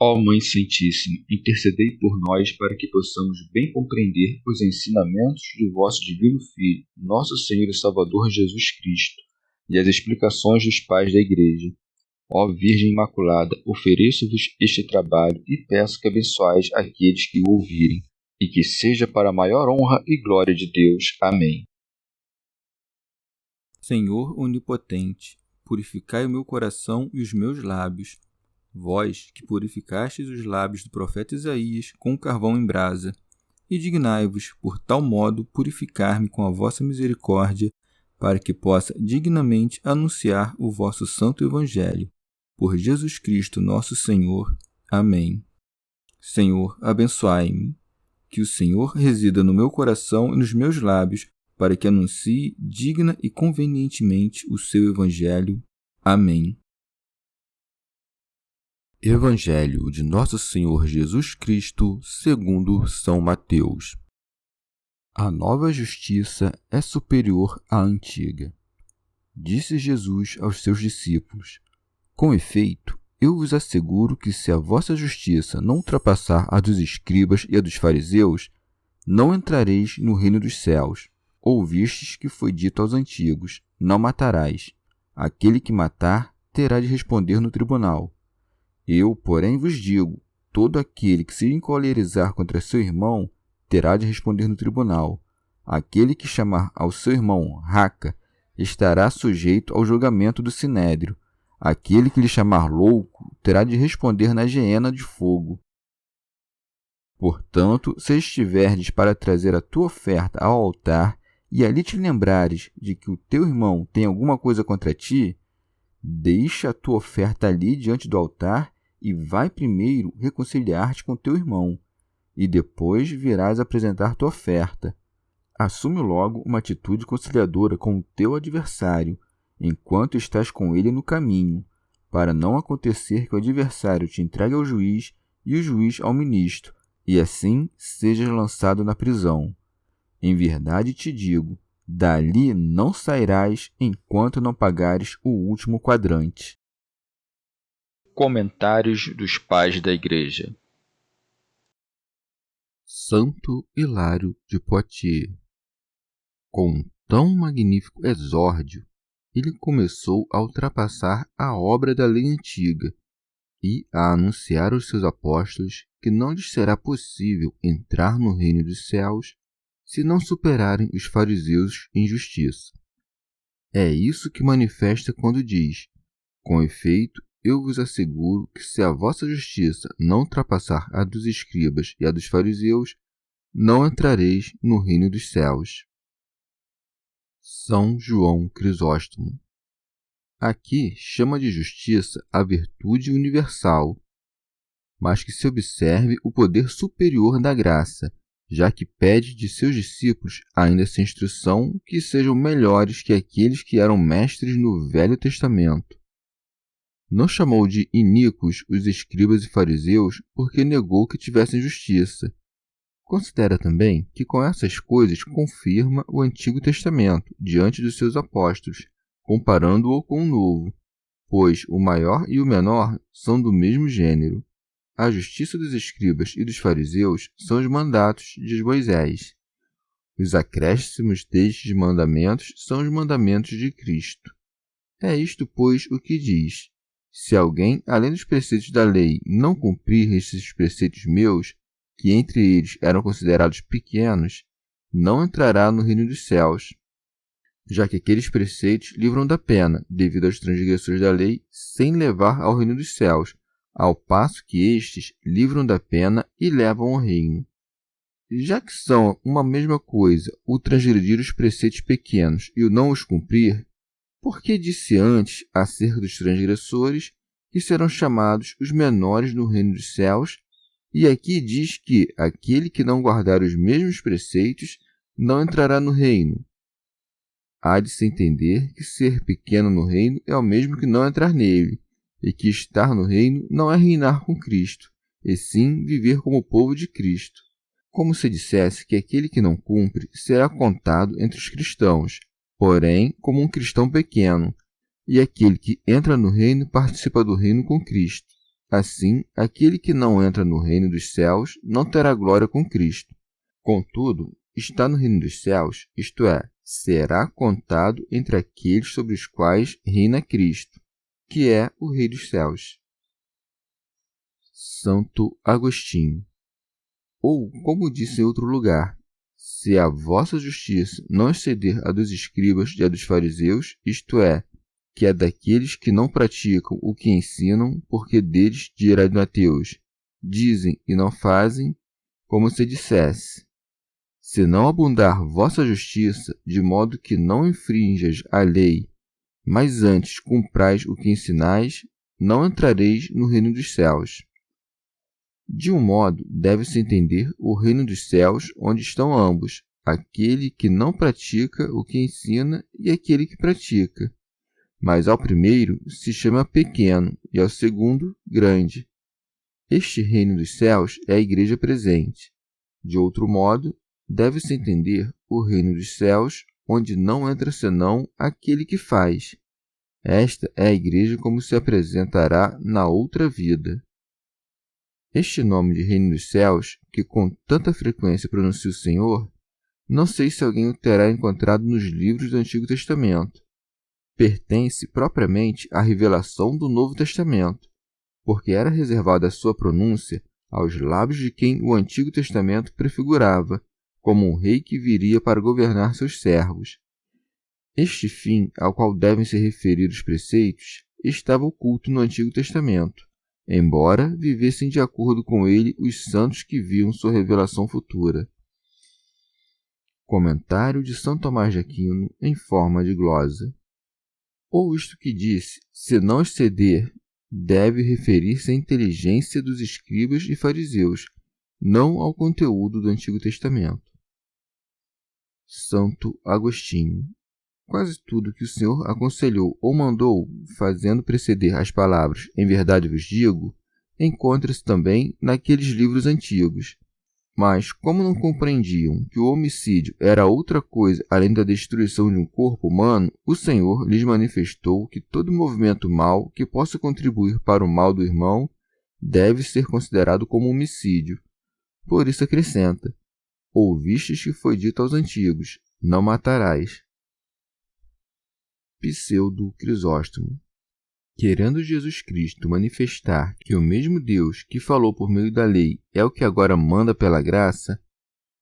Ó Mãe Santíssima, intercedei por nós para que possamos bem compreender os ensinamentos de vosso Divino Filho, nosso Senhor e Salvador Jesus Cristo, e as explicações dos pais da Igreja. Ó Virgem Imaculada, ofereço-vos este trabalho e peço que abençoais aqueles que o ouvirem, e que seja para a maior honra e glória de Deus. Amém. Senhor onipotente, purificai o meu coração e os meus lábios. Vós, que purificastes os lábios do profeta Isaías com carvão em brasa, e dignai-vos, por tal modo, purificar-me com a vossa misericórdia, para que possa dignamente anunciar o vosso santo Evangelho. Por Jesus Cristo nosso Senhor. Amém. Senhor, abençoai-me. Que o Senhor resida no meu coração e nos meus lábios, para que anuncie digna e convenientemente o seu Evangelho. Amém. Evangelho de Nosso Senhor Jesus Cristo, segundo São Mateus. A nova justiça é superior à antiga. Disse Jesus aos seus discípulos: Com efeito, eu vos asseguro que se a vossa justiça não ultrapassar a dos escribas e a dos fariseus, não entrareis no reino dos céus. Ouvistes que foi dito aos antigos: Não matarás. Aquele que matar terá de responder no tribunal. Eu, porém, vos digo, todo aquele que se encolerizar contra seu irmão terá de responder no tribunal. Aquele que chamar ao seu irmão raca estará sujeito ao julgamento do sinédrio. Aquele que lhe chamar louco terá de responder na geena de fogo. Portanto, se estiverdes para trazer a tua oferta ao altar e ali te lembrares de que o teu irmão tem alguma coisa contra ti, deixa a tua oferta ali diante do altar e vai primeiro reconciliar-te com teu irmão, e depois virás apresentar tua oferta. Assume logo uma atitude conciliadora com o teu adversário, enquanto estás com ele no caminho, para não acontecer que o adversário te entregue ao juiz e o juiz ao ministro, e assim sejas lançado na prisão. Em verdade te digo, dali não sairás enquanto não pagares o último quadrante. Comentários dos Pais da Igreja. Santo Hilário de Poitiers. Com tão magnífico exórdio, ele começou a ultrapassar a obra da lei antiga e a anunciar aos seus apóstolos que não lhes será possível entrar no reino dos céus se não superarem os fariseus em justiça. É isso que manifesta quando diz: Com efeito, eu vos asseguro que se a vossa justiça não ultrapassar a dos escribas e a dos fariseus, não entrareis no reino dos céus. São João Crisóstomo. Aqui chama de justiça a virtude universal, mas que se observe o poder superior da graça, já que pede de seus discípulos ainda essa instrução que sejam melhores que aqueles que eram mestres no Velho Testamento. Não chamou de iníquos os escribas e fariseus porque negou que tivessem justiça. Considera também que com essas coisas confirma o Antigo Testamento diante dos seus apóstolos, comparando-o com o Novo, pois o maior e o menor são do mesmo gênero. A justiça dos escribas e dos fariseus são os mandatos de Moisés. Os acréscimos destes mandamentos são os mandamentos de Cristo. É isto, pois, o que diz: se alguém, além dos preceitos da lei, não cumprir estes preceitos meus, que entre eles eram considerados pequenos, não entrará no reino dos céus. Já que aqueles preceitos livram da pena, devido aos transgressores da lei, sem levar ao reino dos céus, ao passo que estes livram da pena e levam ao reino. Já que são uma mesma coisa o transgredir os preceitos pequenos e o não os cumprir, por que disse antes, acerca dos transgressores, que serão chamados os menores no reino dos céus, e aqui diz que aquele que não guardar os mesmos preceitos não entrará no reino? Há de se entender que ser pequeno no reino é o mesmo que não entrar nele, e que estar no reino não é reinar com Cristo, e sim viver como povo de Cristo. Como se dissesse que aquele que não cumpre será contado entre os cristãos, porém como um cristão pequeno, e aquele que entra no reino participa do reino com Cristo. Assim, aquele que não entra no reino dos céus não terá glória com Cristo. Contudo, está no reino dos céus, isto é, será contado entre aqueles sobre os quais reina Cristo, que é o Rei dos céus. Santo Agostinho. Ou, como disse em outro lugar, se a vossa justiça não exceder a dos escribas e a dos fariseus, isto é, que é daqueles que não praticam o que ensinam, porque deles dirá Mateus, dizem e não fazem, como se dissesse. Se não abundar vossa justiça, de modo que não infrinjas a lei, mas antes cumprais o que ensinais, não entrareis no reino dos céus. De um modo, deve-se entender o reino dos céus, onde estão ambos, aquele que não pratica o que ensina e aquele que pratica. Mas ao primeiro se chama pequeno e ao segundo grande. Este reino dos céus é a igreja presente. De outro modo, deve-se entender o reino dos céus, onde não entra senão aquele que faz. Esta é a igreja como se apresentará na outra vida. Este nome de reino dos céus, que com tanta frequência pronuncia o Senhor, não sei se alguém o terá encontrado nos livros do Antigo Testamento. Pertence propriamente à revelação do Novo Testamento, porque era reservada a sua pronúncia aos lábios de quem o Antigo Testamento prefigurava, como um rei que viria para governar seus servos. Este fim ao qual devem se referir os preceitos estava oculto no Antigo Testamento, embora vivessem de acordo com ele os santos que viam sua revelação futura. Comentário de São Tomás de Aquino em forma de glosa. Ou isto que disse, se não exceder, deve referir-se à inteligência dos escribas e fariseus, não ao conteúdo do Antigo Testamento. Santo Agostinho. Quase tudo que o Senhor aconselhou ou mandou, fazendo preceder as palavras "em verdade vos digo", encontra-se também naqueles livros antigos. Mas, como não compreendiam que o homicídio era outra coisa além da destruição de um corpo humano, o Senhor lhes manifestou que todo movimento mau que possa contribuir para o mal do irmão deve ser considerado como homicídio. Por isso acrescenta: ouvistes que foi dito aos antigos, não matarás. Pseudo Crisóstomo. Querendo Jesus Cristo manifestar que o mesmo Deus que falou por meio da lei é o que agora manda pela graça,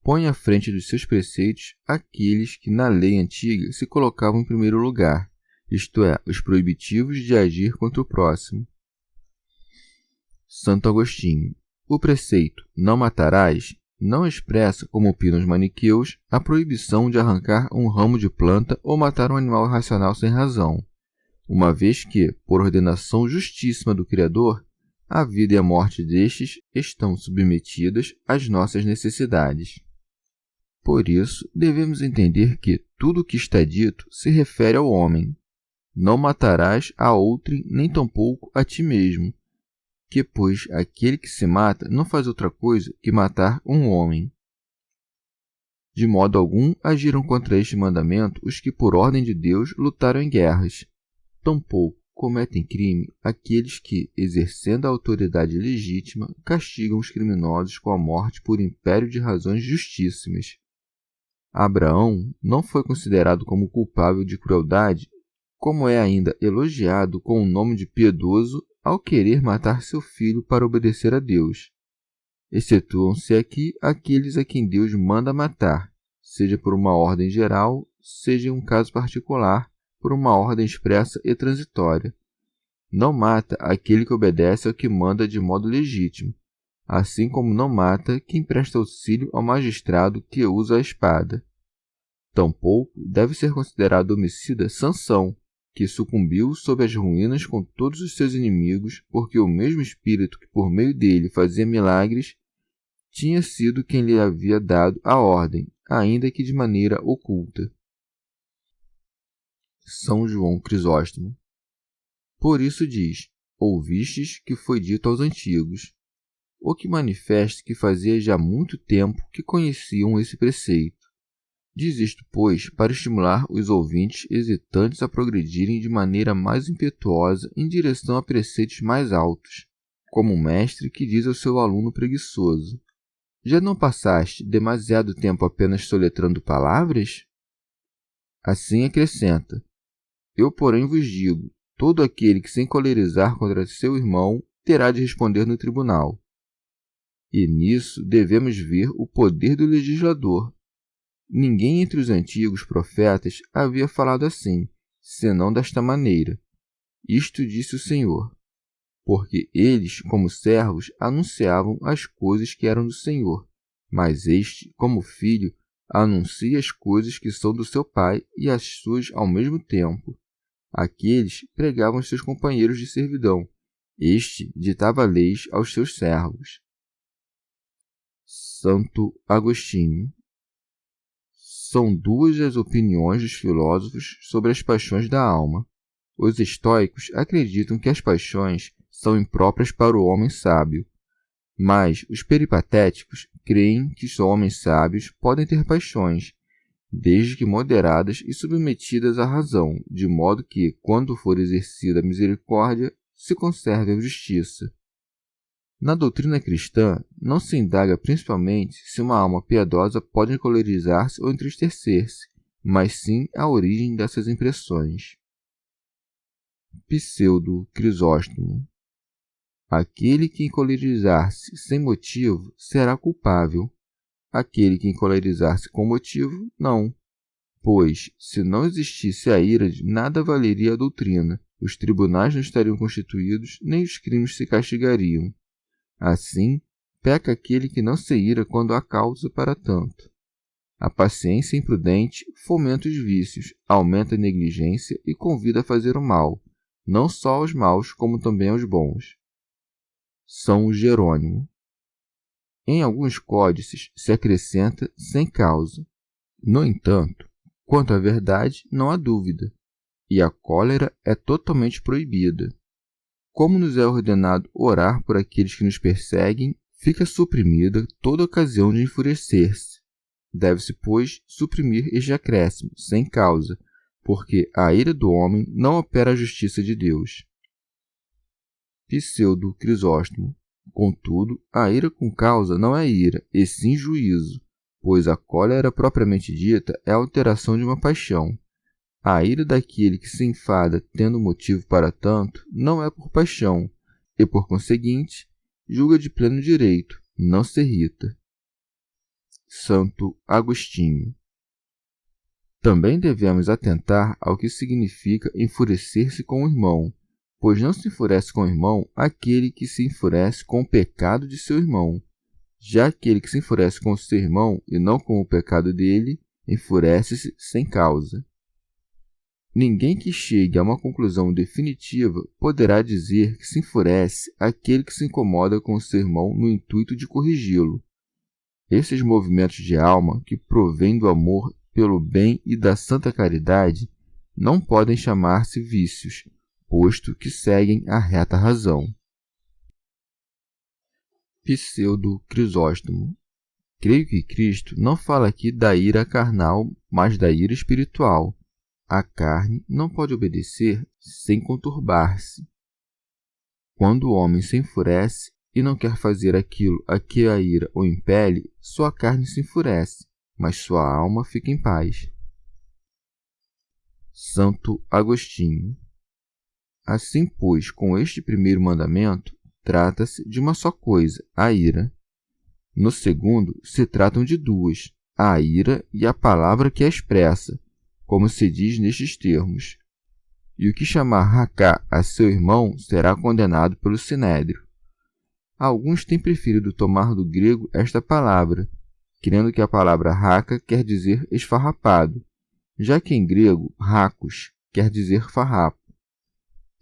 põe à frente dos seus preceitos aqueles que na lei antiga se colocavam em primeiro lugar, isto é, os proibitivos de agir contra o próximo. Santo Agostinho. O preceito "não matarás" não expressa, como opinam os maniqueus, a proibição de arrancar um ramo de planta ou matar um animal irracional sem razão, uma vez que, por ordenação justíssima do Criador, a vida e a morte destes estão submetidas às nossas necessidades. Por isso, devemos entender que tudo o que está dito se refere ao homem. Não matarás a outrem, nem tampouco a ti mesmo, que, pois, aquele que se mata não faz outra coisa que matar um homem. De modo algum agiram contra este mandamento os que, por ordem de Deus, lutaram em guerras. Tampouco cometem crime aqueles que, exercendo a autoridade legítima, castigam os criminosos com a morte por império de razões justíssimas. Abraão não foi considerado como culpável de crueldade, como é ainda elogiado com o nome de piedoso ao querer matar seu filho para obedecer a Deus. Excetuam-se aqui aqueles a quem Deus manda matar, seja por uma ordem geral, seja em um caso particular, por uma ordem expressa e transitória. Não mata aquele que obedece ao que manda de modo legítimo, assim como não mata quem presta auxílio ao magistrado que usa a espada. Tampouco deve ser considerado homicida Sansão, que sucumbiu sob as ruínas com todos os seus inimigos, porque o mesmo Espírito que por meio dele fazia milagres tinha sido quem lhe havia dado a ordem, ainda que de maneira oculta. São João Crisóstomo. Por isso diz: ouvistes que foi dito aos antigos, o que manifesta que fazia já muito tempo que conheciam esse preceito. Diz isto, pois, para estimular os ouvintes hesitantes a progredirem de maneira mais impetuosa em direção a preceitos mais altos. como um mestre que diz ao seu aluno preguiçoso: já não passaste demasiado tempo apenas soletrando palavras? Assim acrescenta: eu, porém, vos digo, todo aquele que se encolerizar contra seu irmão terá de responder no tribunal. E nisso devemos ver o poder do legislador. Ninguém entre os antigos profetas havia falado assim, senão desta maneira: isto disse o Senhor. Porque eles, como servos, anunciavam as coisas que eram do Senhor, mas este, como filho, anuncia as coisas que são do seu pai e as suas ao mesmo tempo. Aqueles pregavam aos seus companheiros de servidão. Este ditava leis aos seus servos. Santo Agostinho. São duas as opiniões dos filósofos sobre as paixões da alma. Os estoicos acreditam que as paixões são impróprias para o homem sábio, mas os peripatéticos creem que só homens sábios podem ter paixões, desde que moderadas e submetidas à razão, de modo que, quando for exercida a misericórdia, se conserve a justiça. Na doutrina cristã, não se indaga principalmente se uma alma piedosa pode encolerizar-se ou entristecer-se, mas sim a origem dessas impressões. Pseudo Crisóstomo. Aquele que encolerizar-se sem motivo será culpável. Aquele que encolerizar-se com motivo, não. Pois, se não existisse a ira, nada valeria a doutrina, os tribunais não estariam constituídos, nem os crimes se castigariam. Assim, peca aquele que não se ira quando há causa para tanto. A paciência imprudente fomenta os vícios, aumenta a negligência e convida a fazer o mal, não só aos maus, como também aos bons. São Jerônimo. Em alguns códices se acrescenta sem causa. No entanto, quanto à verdade, não há dúvida, e a cólera é totalmente proibida. Como nos é ordenado orar por aqueles que nos perseguem, fica suprimida toda ocasião de enfurecer-se. Deve-se, pois, suprimir este acréscimo, sem causa, porque a ira do homem não opera a justiça de Deus. Pseudo Crisóstomo. Contudo, a ira com causa não é ira, e sim juízo, pois a cólera propriamente dita é a alteração de uma paixão. A ira daquele que se enfada tendo motivo para tanto não é por paixão, e por conseguinte, julga de pleno direito, não se irrita. Santo Agostinho. Também devemos atentar ao que significa enfurecer-se com o irmão, pois não se enfurece com o irmão aquele que se enfurece com o pecado de seu irmão. Já aquele que se enfurece com o seu irmão e não com o pecado dele, enfurece-se sem causa. Ninguém que chegue a uma conclusão definitiva poderá dizer que se enfurece aquele que se incomoda com o seu irmão no intuito de corrigi-lo. Esses movimentos de alma que provêm do amor pelo bem e da santa caridade não podem chamar-se vícios, posto que seguem a reta razão. Pseudo Crisóstomo. Creio que Cristo não fala aqui da ira carnal, mas da ira espiritual. A carne não pode obedecer sem conturbar-se. Quando o homem se enfurece e não quer fazer aquilo a que a ira o impele, sua carne se enfurece, mas sua alma fica em paz. Santo Agostinho. Assim, pois, com este primeiro mandamento, trata-se de uma só coisa, a ira. No segundo, se tratam de duas, a ira e a palavra que a expressa, como se diz nestes termos: e o que chamar racá a seu irmão será condenado pelo sinédrio. Alguns têm preferido tomar do grego esta palavra, crendo que a palavra raca quer dizer esfarrapado, já que em grego racos quer dizer farrapo.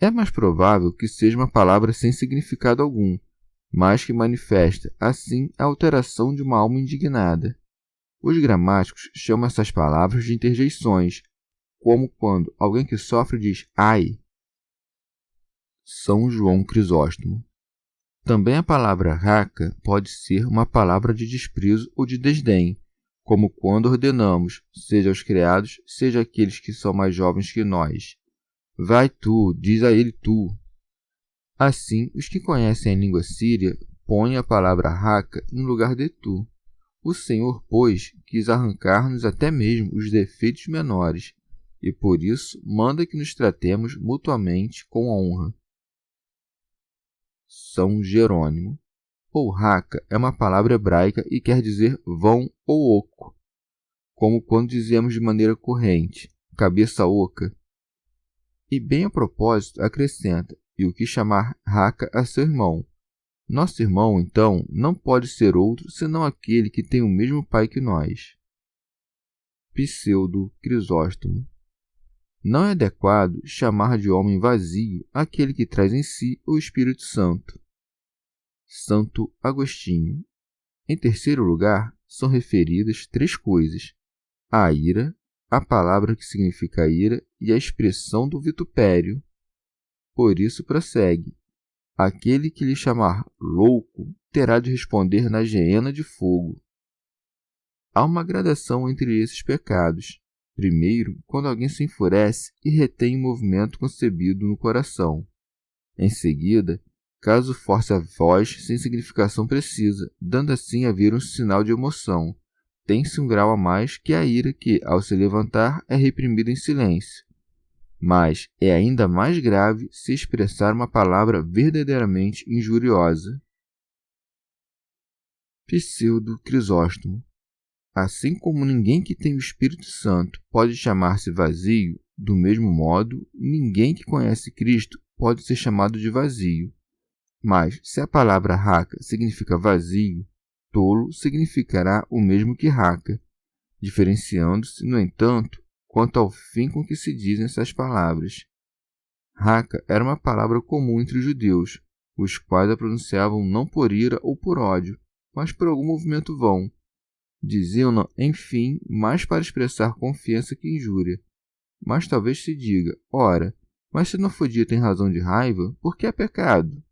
É mais provável que seja uma palavra sem significado algum, mas que manifesta, assim, a alteração de uma alma indignada. Os gramáticos chamam essas palavras de interjeições, como quando alguém que sofre diz ai. São João Crisóstomo. Também a palavra raca pode ser uma palavra de desprezo ou de desdém, como quando ordenamos, seja aos criados, seja àqueles que são mais jovens que nós: vai tu, diz a ele tu. Assim, os que conhecem a língua síria põem a palavra raca em lugar de tu. O Senhor, pois, quis arrancar-nos até mesmo os defeitos menores, e por isso manda que nos tratemos mutuamente com honra. São Jerônimo. Ou raca é uma palavra hebraica e quer dizer vão ou oco, como quando dizemos de maneira corrente, cabeça oca. E bem a propósito acrescenta, e o que chamar raca a seu irmão. Nosso irmão, então, não pode ser outro senão aquele que tem o mesmo pai que nós. Pseudo Crisóstomo. Não é adequado chamar de homem vazio aquele que traz em si o Espírito Santo. Santo Agostinho. Em terceiro lugar, são referidas 3 coisas: a ira, a palavra que significa ira e a expressão do vitupério. Por isso prossegue: aquele que lhe chamar louco terá de responder na geena de fogo. Há uma gradação entre esses pecados. Primeiro, quando alguém se enfurece e retém o movimento concebido no coração. Em seguida, caso force a voz sem significação precisa, dando assim a vir um sinal de emoção. Tem-se um grau a mais que a ira que, ao se levantar, é reprimida em silêncio. Mas é ainda mais grave se expressar uma palavra verdadeiramente injuriosa. Pseudo Crisóstomo. Assim como ninguém que tem o Espírito Santo pode chamar-se vazio, do mesmo modo, ninguém que conhece Cristo pode ser chamado de vazio. Mas, se a palavra raca significa vazio, tolo significará o mesmo que raca, diferenciando-se, no entanto, quanto ao fim com que se dizem essas palavras. Raca era uma palavra comum entre os judeus, os quais a pronunciavam não por ira ou por ódio, mas por algum movimento vão. Diziam-na, enfim, mais para expressar confiança que injúria. Mas talvez se diga, ora, mas se não foi dito em razão de raiva, por que é pecado?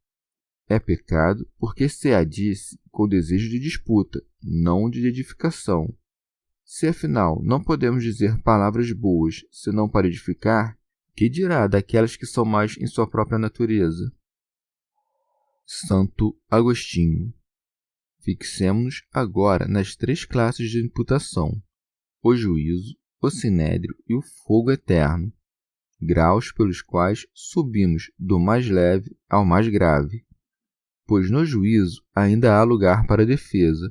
É pecado porque se a disse com desejo de disputa, não de edificação. Se afinal não podemos dizer palavras boas senão para edificar, que dirá daquelas que são mais em sua própria natureza? Santo Agostinho. Fixemo-nos agora nas 3 classes de imputação: o juízo, o sinédrio e o fogo eterno, graus pelos quais subimos do mais leve ao mais grave, pois no juízo ainda há lugar para defesa.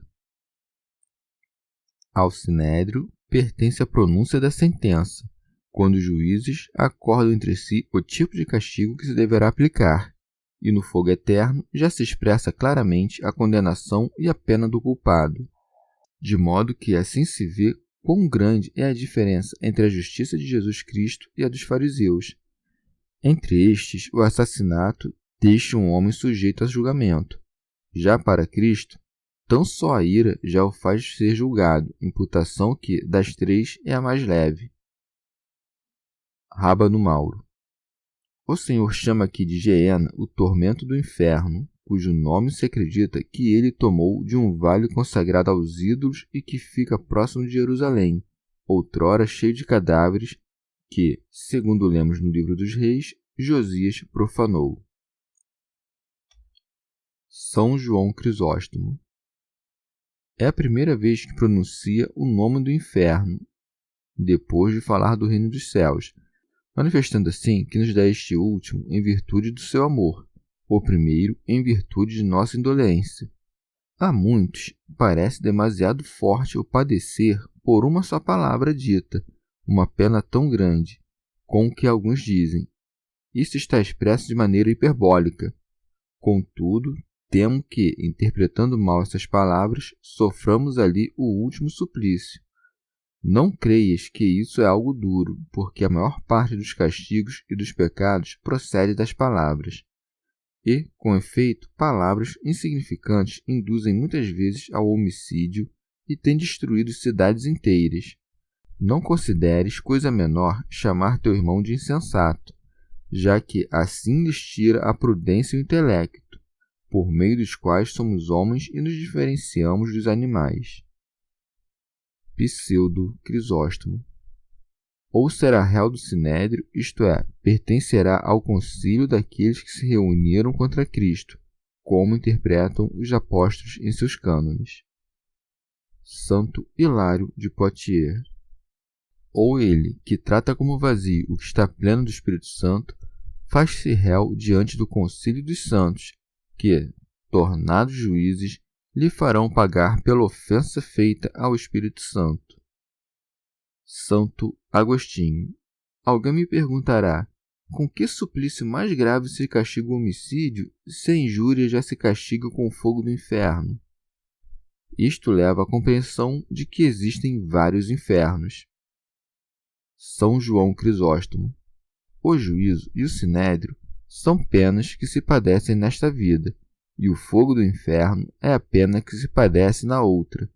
Ao sinédrio pertence a pronúncia da sentença, quando os juízes acordam entre si o tipo de castigo que se deverá aplicar, e no fogo eterno já se expressa claramente a condenação e a pena do culpado, de modo que assim se vê quão grande é a diferença entre a justiça de Jesus Cristo e a dos fariseus. Entre estes, o assassinato deixa um homem sujeito a julgamento. Já para Cristo, tão só a ira já o faz ser julgado, imputação que, das 3, é a mais leve. Rábano Mauro. O Senhor chama aqui de Geena o tormento do inferno, cujo nome se acredita que ele tomou de um vale consagrado aos ídolos e que fica próximo de Jerusalém, outrora cheio de cadáveres, que, segundo lemos no livro dos Reis, Josias profanou. São João Crisóstomo. É a primeira vez que pronuncia o nome do inferno, depois de falar do reino dos céus, manifestando assim que nos dá este último em virtude do seu amor, o primeiro em virtude de nossa indolência. A muitos parece demasiado forte o padecer por uma só palavra dita, uma pena tão grande, com o que alguns dizem. Isso está expresso de maneira hiperbólica. Contudo, temo que, interpretando mal essas palavras, soframos ali o último suplício. Não creias que isso é algo duro, porque a maior parte dos castigos e dos pecados procede das palavras. E, com efeito, palavras insignificantes induzem muitas vezes ao homicídio e têm destruído cidades inteiras. Não consideres coisa menor chamar teu irmão de insensato, já que assim lhes tira a prudência e o intelecto, por meio dos quais somos homens e nos diferenciamos dos animais. Pseudo Crisóstomo. ou será réu do sinédrio, isto é, pertencerá ao concílio daqueles que se reuniram contra Cristo, como interpretam os apóstolos em seus cânones. Santo Hilário de Poitiers. Ou ele, que trata como vazio o que está pleno do Espírito Santo, faz-se réu diante do concílio dos santos, que, tornados juízes, lhe farão pagar pela ofensa feita ao Espírito Santo. Santo Agostinho. Alguém me perguntará, com que suplício mais grave se castiga o homicídio, se a injúria já se castiga com o fogo do inferno? Isto leva à compreensão de que existem vários infernos. São João Crisóstomo. O juízo e o sinédrio são penas que se padecem nesta vida, e o fogo do inferno é a pena que se padece na outra.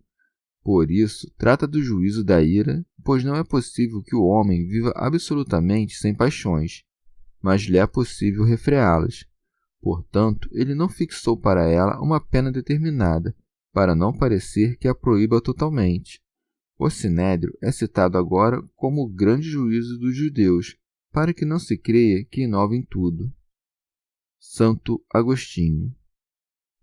Por isso, trata do juízo da ira, pois não é possível que o homem viva absolutamente sem paixões, mas lhe é possível refreá-las. Portanto, ele não fixou para ela uma pena determinada, para não parecer que a proíba totalmente. O sinédrio é citado agora como o grande juízo dos judeus, para que não se creia que inova em tudo. Santo Agostinho.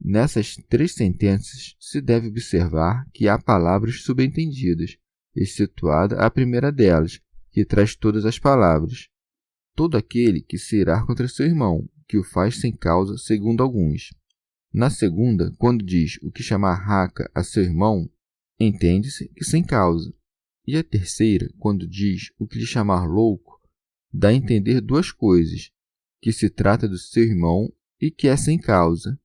Nessas 3 sentenças se deve observar que há palavras subentendidas, excetuada a primeira delas, que traz todas as palavras. Todo aquele que se irá contra seu irmão, que o faz sem causa, segundo alguns. Na segunda, quando diz o que chamar raca a seu irmão, entende-se que sem causa. E a terceira, quando diz o que lhe chamar louco, dá a entender 2 coisas, que se trata do seu irmão e que é sem causa.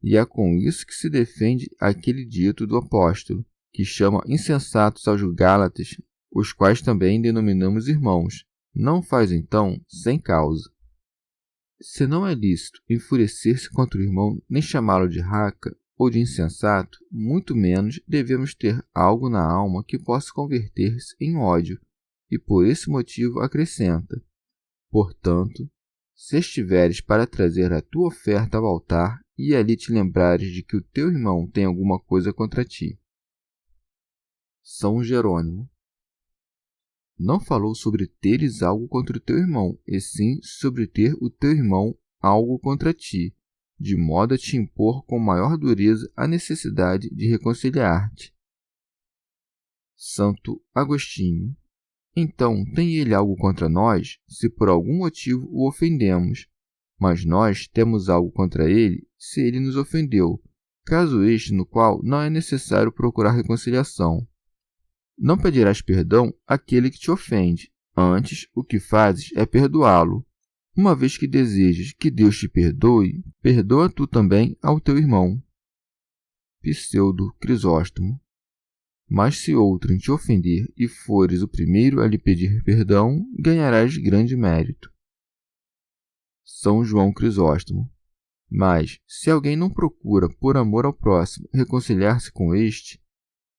E é com isso que se defende aquele dito do apóstolo, que chama insensatos aos Gálatas, os quais também denominamos irmãos. Não faz então sem causa. Se não é lícito enfurecer-se contra o irmão, nem chamá-lo de raca ou de insensato, muito menos devemos ter algo na alma que possa converter-se em ódio, e por esse motivo acrescenta: portanto, se estiveres para trazer a tua oferta ao altar, e ali te lembrares de que o teu irmão tem alguma coisa contra ti. São Jerônimo. Não falou sobre teres algo contra o teu irmão, e sim sobre ter o teu irmão algo contra ti, de modo a te impor com maior dureza a necessidade de reconciliar-te. Santo Agostinho. Então, tem ele algo contra nós, se por algum motivo o ofendemos, mas nós temos algo contra ele, se ele nos ofendeu, caso este no qual não é necessário procurar reconciliação. Não pedirás perdão àquele que te ofende, antes o que fazes é perdoá-lo. Uma vez que desejas que Deus te perdoe, perdoa tu também ao teu irmão. Pseudo Crisóstomo. Mas se outrem te ofender e fores o primeiro a lhe pedir perdão, ganharás grande mérito. São João Crisóstomo. Mas, se alguém não procura, por amor ao próximo, reconciliar-se com este,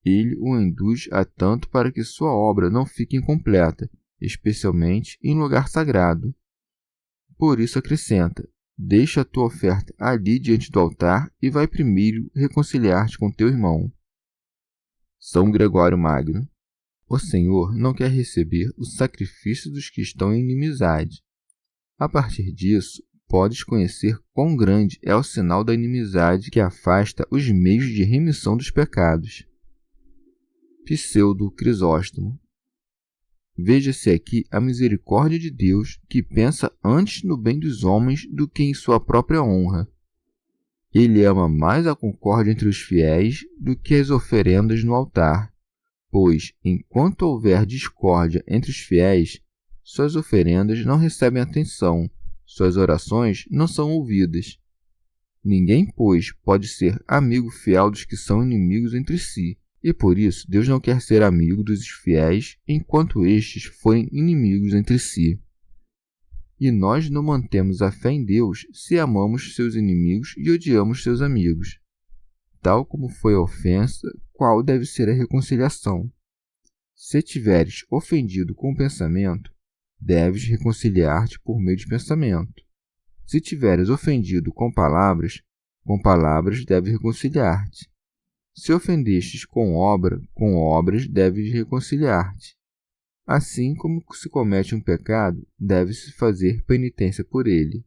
ele o induz a tanto para que sua obra não fique incompleta, especialmente em lugar sagrado. Por isso acrescenta: deixa a tua oferta ali diante do altar e vai primeiro reconciliar-te com teu irmão. São Gregório Magno. O Senhor não quer receber o sacrifício dos que estão em inimizade. A partir disso, podes conhecer quão grande é o sinal da inimizade que afasta os meios de remissão dos pecados. Pseudo Crisóstomo. Veja-se aqui a misericórdia de Deus, que pensa antes no bem dos homens do que em sua própria honra. Ele ama mais a concórdia entre os fiéis do que as oferendas no altar, pois, enquanto houver discórdia entre os fiéis, suas oferendas não recebem atenção, suas orações não são ouvidas. Ninguém, pois, pode ser amigo fiel dos que são inimigos entre si, e por isso Deus não quer ser amigo dos fiéis enquanto estes forem inimigos entre si. E nós não mantemos a fé em Deus se amamos seus inimigos e odiamos seus amigos. Tal como foi a ofensa, qual deve ser a reconciliação? Se tiveres ofendido com o pensamento, deves reconciliar-te por meio de pensamento. Se tiveres ofendido com palavras deves reconciliar-te. Se ofendestes com obras, deves reconciliar-te. Assim como se comete um pecado, deve-se fazer penitência por ele.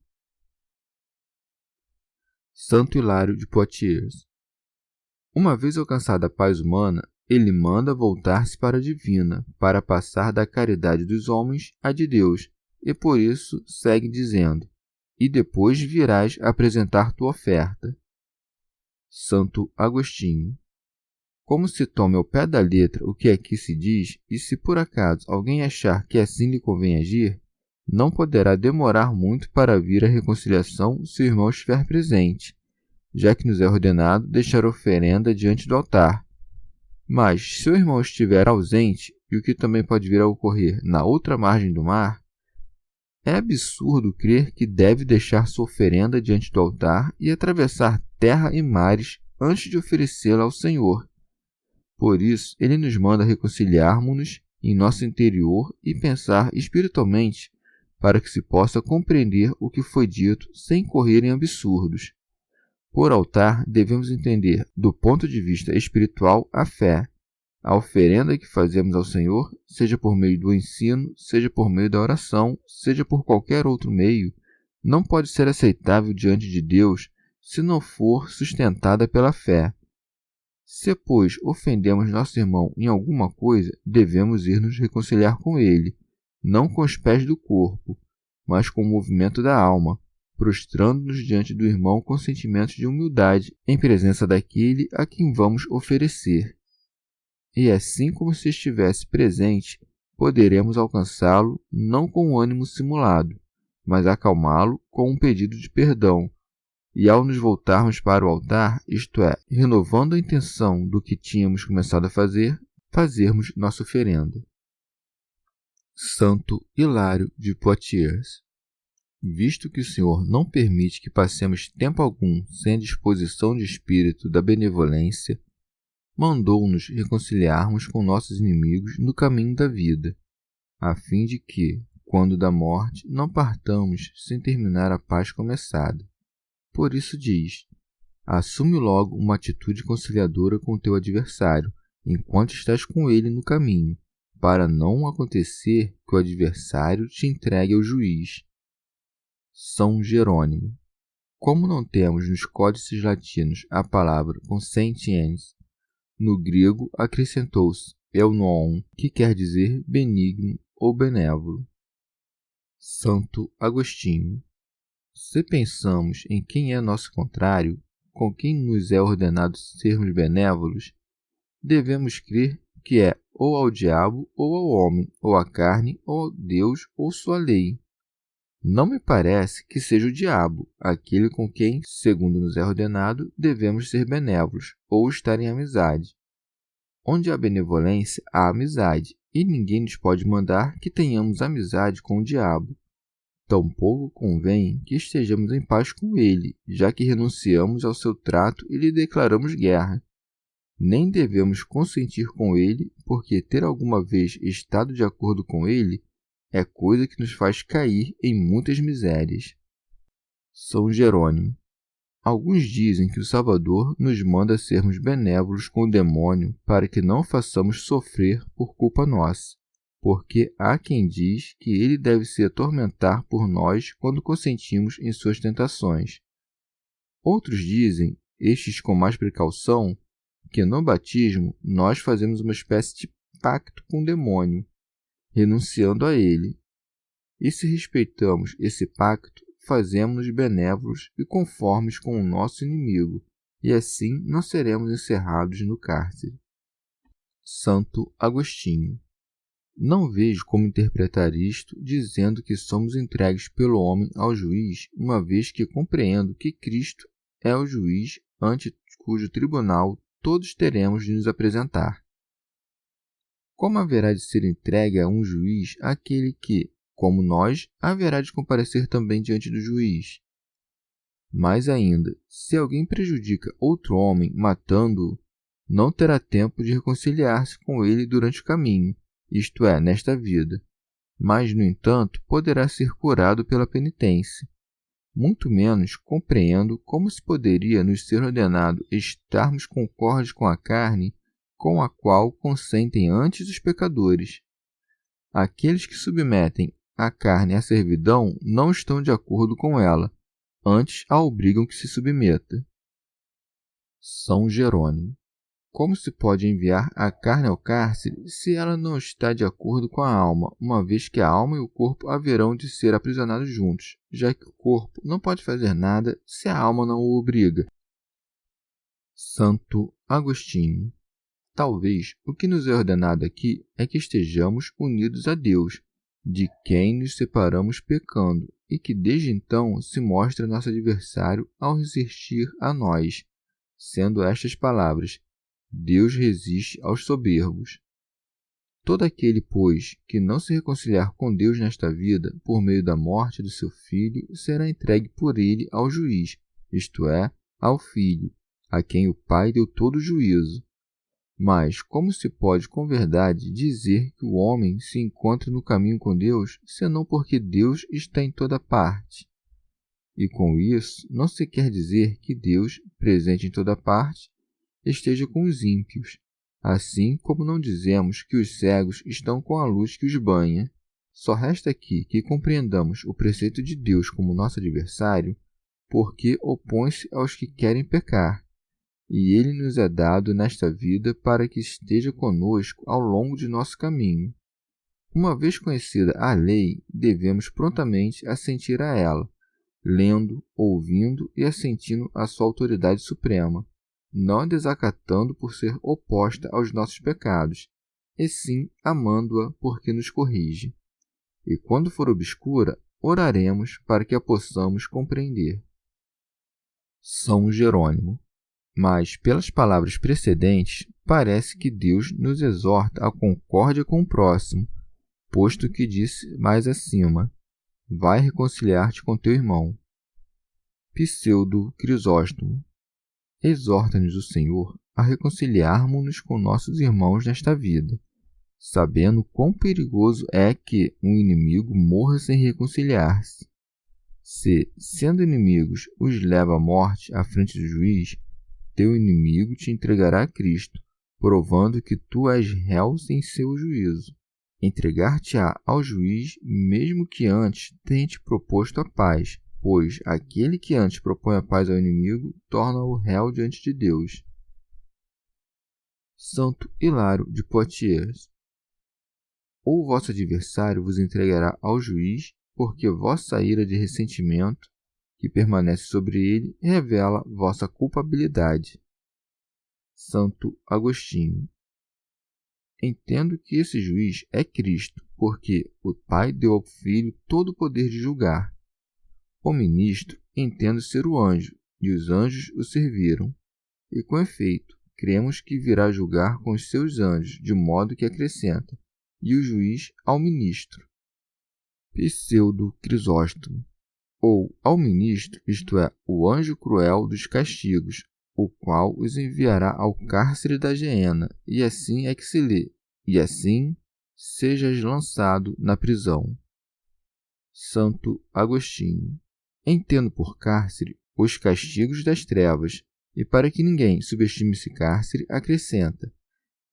Santo Hilário de Poitiers. Uma vez alcançada a paz humana, ele manda voltar-se para a divina, para passar da caridade dos homens à de Deus, e por isso segue dizendo: e depois virás apresentar tua oferta. Santo Agostinho. Como se tome ao pé da letra o que aqui se diz, e se por acaso alguém achar que assim lhe convém agir, não poderá demorar muito para vir a reconciliação se o irmão estiver presente, já que nos é ordenado deixar oferenda diante do altar. Mas, se o irmão estiver ausente, e o que também pode vir a ocorrer na outra margem do mar, é absurdo crer que deve deixar sua oferenda diante do altar e atravessar terra e mares antes de oferecê-la ao Senhor. Por isso, ele nos manda reconciliarmos-nos em nosso interior e pensar espiritualmente para que se possa compreender o que foi dito sem correr em absurdos. Por altar, devemos entender, do ponto de vista espiritual, a fé. A oferenda que fazemos ao Senhor, seja por meio do ensino, seja por meio da oração, seja por qualquer outro meio, não pode ser aceitável diante de Deus se não for sustentada pela fé. Se, pois, ofendemos nosso irmão em alguma coisa, devemos ir nos reconciliar com ele, não com os pés do corpo, mas com o movimento da alma, prostrando-nos diante do irmão com sentimentos de humildade em presença daquele a quem vamos oferecer. E assim como se estivesse presente, poderemos alcançá-lo não com um ânimo simulado, mas acalmá-lo com um pedido de perdão, e ao nos voltarmos para o altar, isto é, renovando a intenção do que tínhamos começado a fazer, fazermos nossa oferenda. Santo Hilário de Poitiers. Visto que o Senhor não permite que passemos tempo algum sem a disposição de espírito da benevolência, mandou-nos reconciliarmos com nossos inimigos no caminho da vida, a fim de que, quando da morte, não partamos sem terminar a paz começada. Por isso diz: assume logo uma atitude conciliadora com o teu adversário, enquanto estás com ele no caminho, para não acontecer que o adversário te entregue ao juiz. São Jerônimo. Como não temos nos códices latinos a palavra consentiens, no grego acrescentou-se eunoon, que quer dizer benigno ou benévolo. Santo Agostinho. Se pensamos em quem é nosso contrário, com quem nos é ordenado sermos benévolos, devemos crer que é ou ao diabo ou ao homem, ou à carne, ou ao Deus, ou sua lei. Não me parece que seja o diabo, aquele com quem, segundo nos é ordenado, devemos ser benévolos, ou estar em amizade. Onde há benevolência, há amizade, e ninguém nos pode mandar que tenhamos amizade com o diabo. Tampouco convém que estejamos em paz com ele, já que renunciamos ao seu trato e lhe declaramos guerra. Nem devemos consentir com ele, porque ter alguma vez estado de acordo com ele é coisa que nos faz cair em muitas misérias. São Jerônimo. Alguns dizem que o Salvador nos manda sermos benévolos com o demônio para que não o façamos sofrer por culpa nossa, porque há quem diz que ele deve se atormentar por nós quando consentimos em suas tentações. Outros dizem, estes com mais precaução, que no batismo nós fazemos uma espécie de pacto com o demônio, renunciando a ele. E se respeitamos esse pacto, fazemos-nos benévolos e conformes com o nosso inimigo, e assim não seremos encerrados no cárcere. Santo Agostinho. Não vejo como interpretar isto dizendo que somos entregues pelo homem ao juiz, uma vez que compreendo que Cristo é o juiz ante cujo tribunal todos teremos de nos apresentar. Como haverá de ser entregue a um juiz aquele que, como nós, haverá de comparecer também diante do juiz? Mais ainda, se alguém prejudica outro homem matando-o, não terá tempo de reconciliar-se com ele durante o caminho, isto é, nesta vida, mas, no entanto, poderá ser curado pela penitência. Muito menos compreendo como se poderia nos ser ordenado estarmos concordes com a carne com a qual consentem antes os pecadores. aqueles que submetem a carne à servidão não estão de acordo com ela, antes a obrigam que se submeta. São Jerônimo. Como se pode enviar a carne ao cárcere se ela não está de acordo com a alma, uma vez que a alma e o corpo haverão de ser aprisionados juntos, já que o corpo não pode fazer nada se a alma não o obriga? Santo Agostinho. Talvez o que nos é ordenado aqui é que estejamos unidos a Deus, de quem nos separamos pecando, e que desde então se mostra nosso adversário ao resistir a nós, sendo estas palavras: Deus resiste aos soberbos. Todo aquele, pois, que não se reconciliar com Deus nesta vida, por meio da morte do seu filho, será entregue por ele ao juiz, isto é, ao filho, a quem o Pai deu todo o juízo. Mas como se pode com verdade dizer que o homem se encontra no caminho com Deus, senão porque Deus está em toda parte? E com isso não se quer dizer que Deus, presente em toda parte, esteja com os ímpios, assim como não dizemos que os cegos estão com a luz que os banha. Só resta aqui que compreendamos o preceito de Deus como nosso adversário, porque opõe-se aos que querem pecar, e ele nos é dado nesta vida para que esteja conosco ao longo de nosso caminho. Uma vez conhecida a lei, devemos prontamente assentir a ela, lendo, ouvindo e assentindo à sua autoridade suprema, não a desacatando por ser oposta aos nossos pecados, e sim amando-a porque nos corrige. E quando for obscura, oraremos para que a possamos compreender. São Jerônimo. Mas, pelas palavras precedentes, parece que Deus nos exorta à concórdia com o próximo, posto que disse mais acima: vai reconciliar-te com teu irmão. Pseudo Crisóstomo. Exorta-nos o Senhor a reconciliarmos-nos com nossos irmãos nesta vida, sabendo quão perigoso é que um inimigo morra sem reconciliar-se. Se, sendo inimigos, os leva à morte à frente do juiz, teu inimigo te entregará a Cristo, provando que tu és réu em seu juízo. Entregar-te-á ao juiz, mesmo que antes tenha te proposto a paz, pois aquele que antes propõe a paz ao inimigo torna-o réu diante de Deus. Santo Hilário de Poitiers. Ou vosso adversário vos entregará ao juiz, porque vossa ira de ressentimento, que permanece sobre ele, revela vossa culpabilidade. Santo Agostinho. Entendo que esse juiz é Cristo, porque o Pai deu ao Filho todo o poder de julgar. O ministro entendo ser o anjo, e os anjos o serviram. E com efeito, cremos que virá julgar com os seus anjos, de modo que acrescenta, e o juiz ao ministro. Pseudo Crisóstomo. Ou ao ministro, isto é, o anjo cruel dos castigos, o qual os enviará ao cárcere da geena, e assim é que se lê, e assim sejas lançado na prisão. Santo Agostinho. Entendo por cárcere os castigos das trevas, e para que ninguém subestime esse cárcere, acrescenta: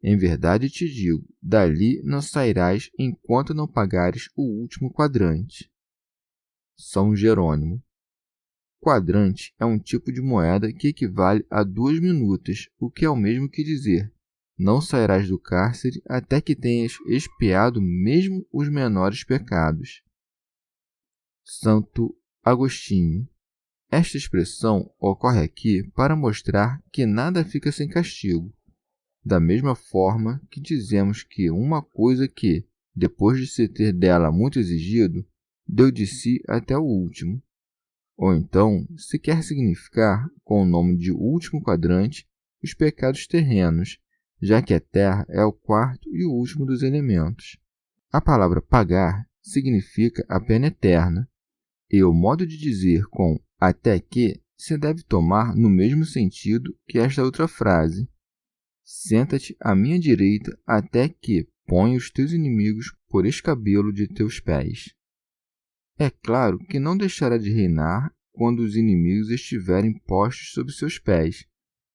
em verdade te digo, dali não sairás enquanto não pagares o último quadrante. São Jerônimo. Quadrante é um tipo de moeda que equivale a 2 minutas, o que é o mesmo que dizer: não sairás do cárcere até que tenhas expiado mesmo os menores pecados. Santo Agostinho. Esta expressão ocorre aqui para mostrar que nada fica sem castigo, da mesma forma que dizemos que uma coisa que, depois de se ter dela muito exigido, deu de si até o último. Ou então, se quer significar, com o nome de último quadrante, os pecados terrenos, já que a terra é o quarto e o último dos elementos. A palavra pagar significa a pena eterna, e o modo de dizer com até que se deve tomar no mesmo sentido que esta outra frase: senta-te à minha direita até que ponha os teus inimigos por escabelo de teus pés. É claro que não deixará de reinar quando os inimigos estiverem postos sob seus pés,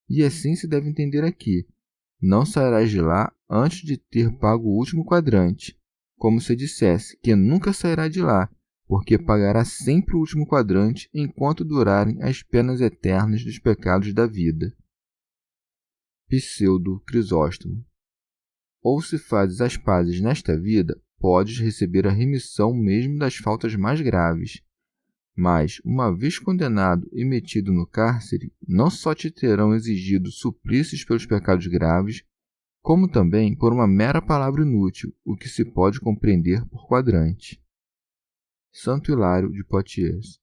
e assim se deve entender aqui: não sairás de lá antes de ter pago o último quadrante, como se dissesse que nunca sairá de lá, porque pagará sempre o último quadrante enquanto durarem as penas eternas dos pecados da vida. Pseudo Crisóstomo. Ou se fazes as pazes nesta vida, podes receber a remissão mesmo das faltas mais graves. Mas, uma vez condenado e metido no cárcere, não só te terão exigido suplícios pelos pecados graves, como também por uma mera palavra inútil, o que se pode compreender por quadrante. Santo Hilário de Poitiers.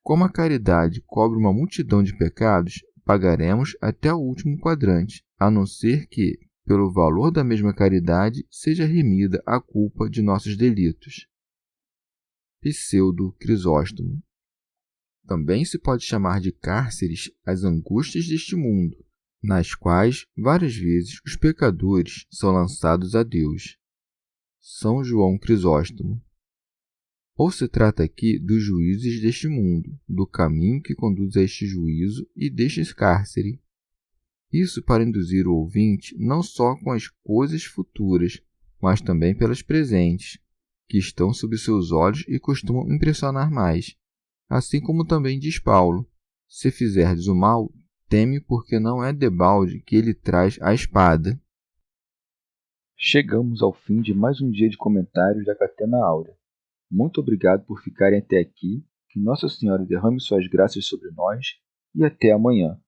Como a caridade cobre uma multidão de pecados, pagaremos até o último quadrante, a não ser que, pelo valor da mesma caridade, seja remida a culpa de nossos delitos. Pseudo Crisóstomo. Também se pode chamar de cárceres as angústias deste mundo, nas quais, várias vezes, os pecadores são lançados a Deus. São João Crisóstomo. Ou se trata aqui dos juízes deste mundo, do caminho que conduz a este juízo e deste cárcere. Isso para induzir o ouvinte não só com as coisas futuras, mas também pelas presentes, que estão sob seus olhos e costumam impressionar mais. Assim como também diz Paulo: se fizerdes o mal, teme, porque não é debalde que ele traz a espada. Chegamos ao fim de mais um dia de comentários da Catena Áurea. Muito obrigado por ficarem até aqui, que Nossa Senhora derrame suas graças sobre nós e até amanhã.